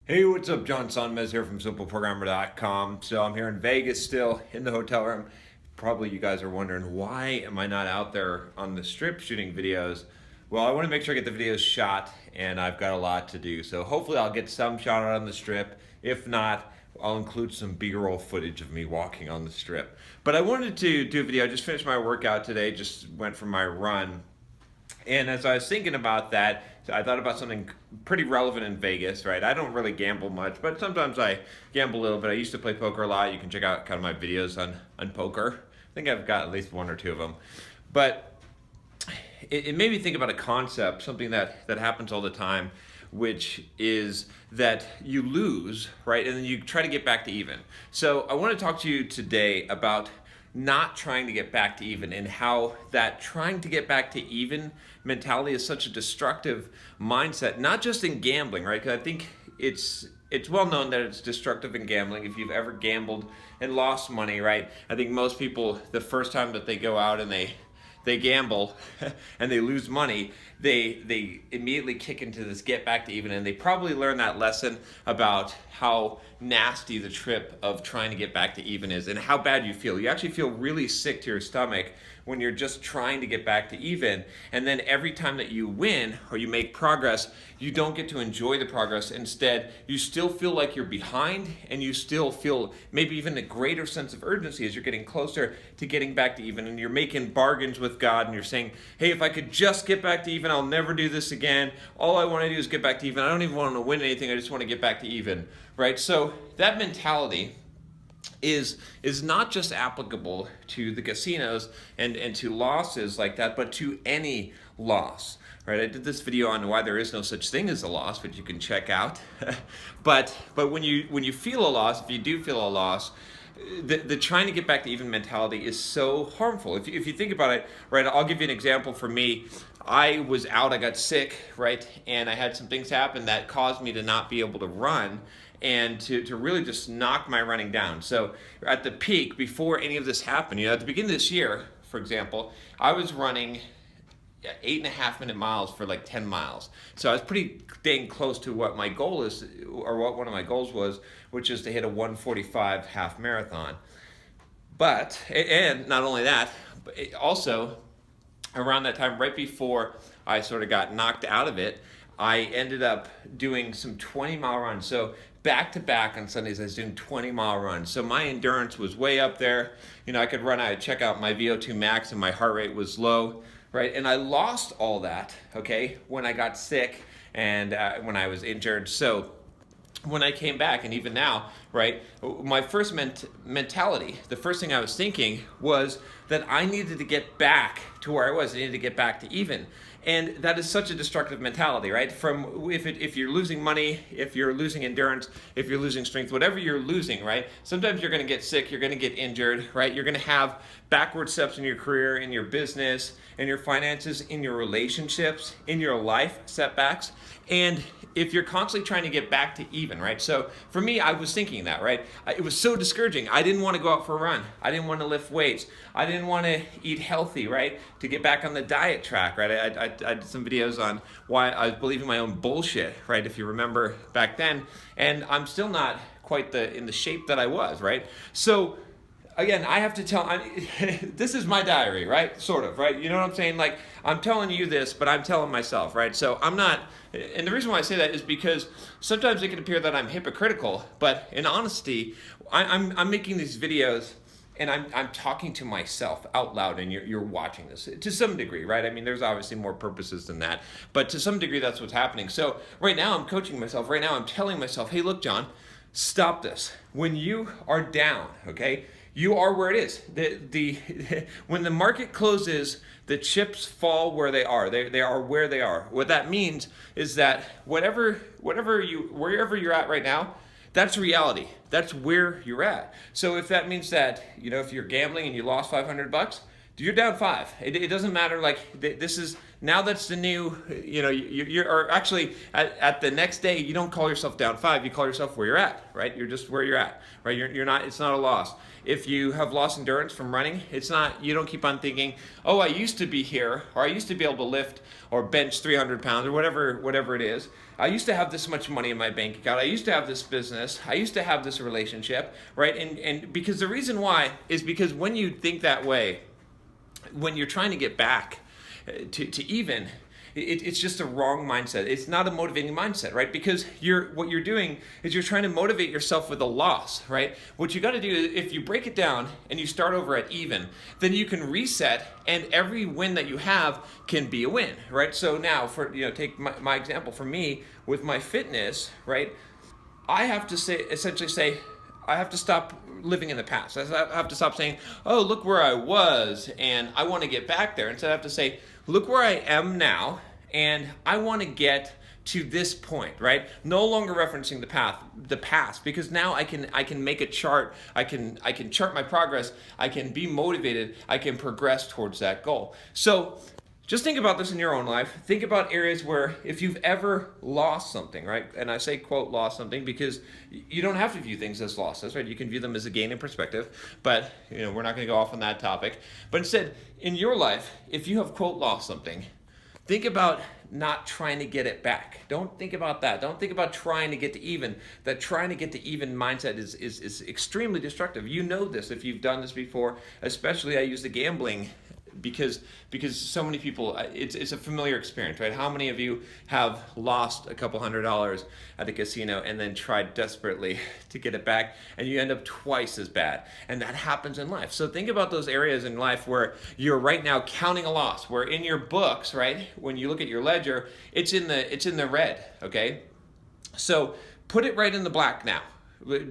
Hey, what's up? John Sonmez here from SimpleProgrammer.com. So I'm here in Vegas still in the hotel room. Probably you guys are wondering, why am I not out there on the strip shooting videos? Well, I want to make sure I get the videos shot, and I've got a lot to do. So hopefully I'll get some shot out on the strip. If not, I'll include some B-roll footage of me walking on the strip. But I wanted to do a video. I just finished my workout today, just went for my run. And as I was thinking about that, I thought about something pretty relevant in Vegas, right? I don't really gamble much, but sometimes I gamble a little bit. I used to play poker a lot. You can check out kind of my videos on poker. I think I've got at least one or two of them. But it made me think about a concept, something that happens all the time, which is that you lose, right? And then you try to get back to even. So I want to talk to you today about not trying to get back to even, and how that trying to get back to even mentality is such a destructive mindset, not just in gambling, right? Because I think it's well known that it's destructive in gambling. If you've ever gambled and lost money, right? I think most people, the first time that they go out and they gamble and they lose money, they immediately kick into this get back to even, and they probably learn that lesson about how nasty the trip of trying to get back to even is and how bad you feel. You actually feel really sick to your stomach when you're just trying to get back to even, and then every time that you win or you make progress, you don't get to enjoy the progress. Instead, you still feel like you're behind, and you still feel maybe even a greater sense of urgency as you're getting closer to getting back to even, and you're making bargains with God, and you're saying, hey, if I could just get back to even, I'll never do this again. All I want to do is get back to even. I don't even want to win anything. I just want to get back to even, right? So that mentality is not just applicable to the casinos and to losses like that, but to any loss, right? I did this video on why there is no such thing as a loss, which you can check out. but when you feel a loss, if you do feel a loss, the trying to get back to even mentality is so harmful. If you think about it, right, I'll give you an example. For me, I was out, I got sick, right, and I had some things happen that caused me to not be able to run and to really just knock my running down. So at the peak, before any of this happened, at the beginning of this year, for example, I was running 8.5-minute miles for like 10 miles. So I was pretty dang close to what my goal is, or what one of my goals was, which is to hit a 1:45 half marathon. But, and not only that, but also around that time, right before I sort of got knocked out of it, I ended up doing some 20-mile runs. So back to back on Sundays, I was doing 20-mile runs. So my endurance was way up there. I could run, I'd check out my VO2 max and my heart rate was low, right? And I lost all that, okay, when I got sick and when I was injured. So when I came back, and even now, right, my first mentality, the first thing I was thinking was that I needed to get back to where I was. I needed to get back to even. And that is such a destructive mentality, right? From if you're losing money, if you're losing endurance, if you're losing strength, whatever you're losing, right? Sometimes you're going to get sick, you're going to get injured, right? You're going to have backward steps in your career, in your business, in your finances, in your relationships, in your life, setbacks. And if you're constantly trying to get back to even, right? So for me, I was thinking that, right? It was so discouraging. I didn't want to go out for a run. I didn't want to lift weights. I didn't want to eat healthy, right? To get back on the diet track, right? I did some videos on why I was believing my own bullshit, right? If you remember back then. And I'm still not quite in the shape that I was, right? So again, I have to this is my diary, right? Sort of, right? You know what I'm saying? Like, I'm telling you this, but I'm telling myself, right? So I'm not, and the reason why I say that is because sometimes it can appear that I'm hypocritical, but in honesty, I'm making these videos and I'm talking to myself out loud, and you're watching this to some degree, right? I mean, there's obviously more purposes than that, but to some degree, that's what's happening. So right now, I'm coaching myself. Right now, I'm telling myself, hey, look, John, stop this. When you are down, okay, you are where it is. When the market closes, the chips fall where they are. They are where they are. What that means is that wherever you're at right now, that's reality. That's where you're at. So if that means that, if you're gambling and you lost $500, you're down 5. It doesn't matter. Like this is now that's the new. You're actually at the next day. You don't call yourself down 5. You call yourself where you're at. Right. You're just where you're at. Right. You're not. It's not a loss. If you have lost endurance from running, it's not. You don't keep on thinking, oh, I used to be here, or I used to be able to lift or bench 300 pounds or whatever it is. I used to have this much money in my bank account. I used to have this business. I used to have this relationship. Right. And because the reason why is because when you think that way, when you're trying to get back to even, it's just a wrong mindset. It's not a motivating mindset, right? Because what you're doing is you're trying to motivate yourself with a loss, right? What you got to do is if you break it down and you start over at even, then you can reset, and every win that you have can be a win, right? So now, take my example for me with my fitness, right? I have to essentially say, I have to stop living in the past. I have to stop saying, oh, look where I was and I want to get back there. Instead, I have to say, look where I am now and I want to get to this point, right? No longer referencing the past, because now I can make a chart. I can chart my progress. I can be motivated. I can progress towards that goal. So just think about this in your own life. Think about areas where if you've ever lost something, right? And I say, quote, lost something because you don't have to view things as losses, right? You can view them as a gain in perspective, but we're not going to go off on that topic. But instead, in your life, if you have, quote, lost something, think about not trying to get it back. Don't think about that. Don't think about trying to get to even. That trying to get to even mindset is extremely destructive. You know this if you've done this before. Especially I use the gambling because so many people, it's a familiar experience, right? How many of you have lost a couple $100 at a casino and then tried desperately to get it back, and you end up twice as bad? And that happens in life. So think about those areas in life where you're right now counting a loss, where in your books, right, when you look at your ledger, it's in the red, okay? So put it right in the black now.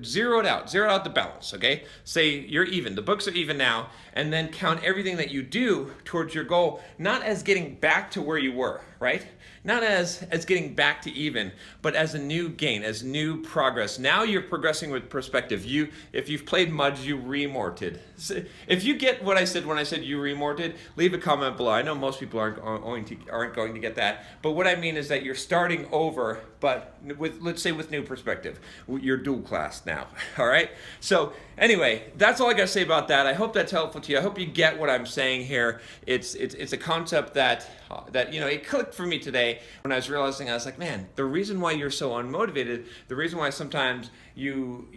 Zero out the balance, okay? Say you're even, the books are even now, and then count everything that you do towards your goal, not as getting back to where you were, right? Not as getting back to even, but as a new gain, as new progress. Now you're progressing with perspective. If you've played Mudge, you remorted. So if you get what I said when I said you remorted, leave a comment below. I know most people aren't going to get that, but what I mean is that you're starting over, but let's say with new perspective. You're dual class now, all right? So anyway, that's all I got to say about that. I hope that's helpful to you. I hope you get what I'm saying here. It's a concept that it clicked for me today when I was realizing. I was like, man, the reason why you're so unmotivated, the reason why sometimes you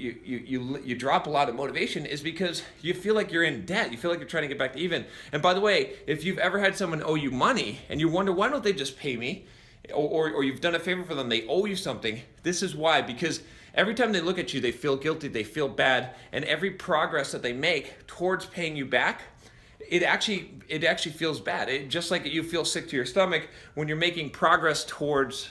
drop a lot of motivation is because you feel like you're in debt. You feel like you're trying to get back to even. And by the way, if you've ever had someone owe you money and you wonder, why don't they just pay me? Or you've done a favor for them, they owe you something. This is why, because every time they look at you, they feel guilty, they feel bad, and every progress that they make towards paying you back, it actually feels bad. Just like you feel sick to your stomach when you're making progress towards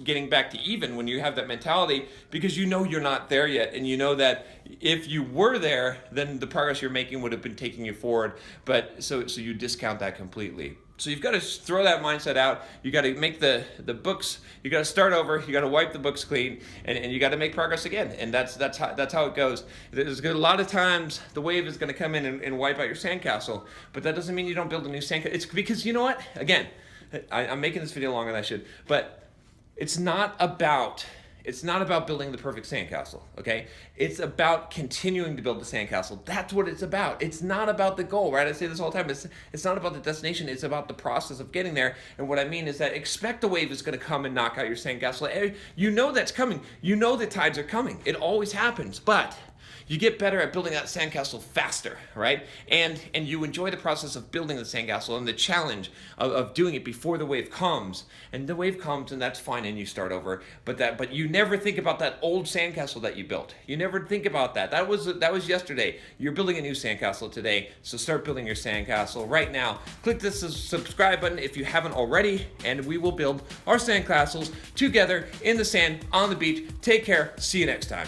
getting back to even, when you have that mentality, because you know you're not there yet, and you know that if you were there, then the progress you're making would have been taking you forward. But so you discount that completely. So you've got to throw that mindset out. You got to make the books. You got to start over. You got to wipe the books clean, and you got to make progress again. And that's how it goes. There's a lot of times the wave is going to come in and wipe out your sandcastle, but that doesn't mean you don't build a new sandcastle. It's because, you know what? Again, I'm making this video longer than I should, but it's not about building the perfect sandcastle, okay? It's about continuing to build the sandcastle. That's what it's about. It's not about the goal, right? I say this all the time. It's not about the destination. It's about the process of getting there. And what I mean is that expect the wave is going to come and knock out your sandcastle. You know that's coming. You know the tides are coming. It always happens, but you get better at building that sandcastle faster, right? And you enjoy the process of building the sandcastle and the challenge of doing it before the wave comes. And the wave comes, and that's fine, and you start over. But you never think about that old sandcastle that you built. You never think about that. That was yesterday. You're building a new sandcastle today, so start building your sandcastle right now. Click the subscribe button if you haven't already, and we will build our sandcastles together in the sand on the beach. Take care. See you next time.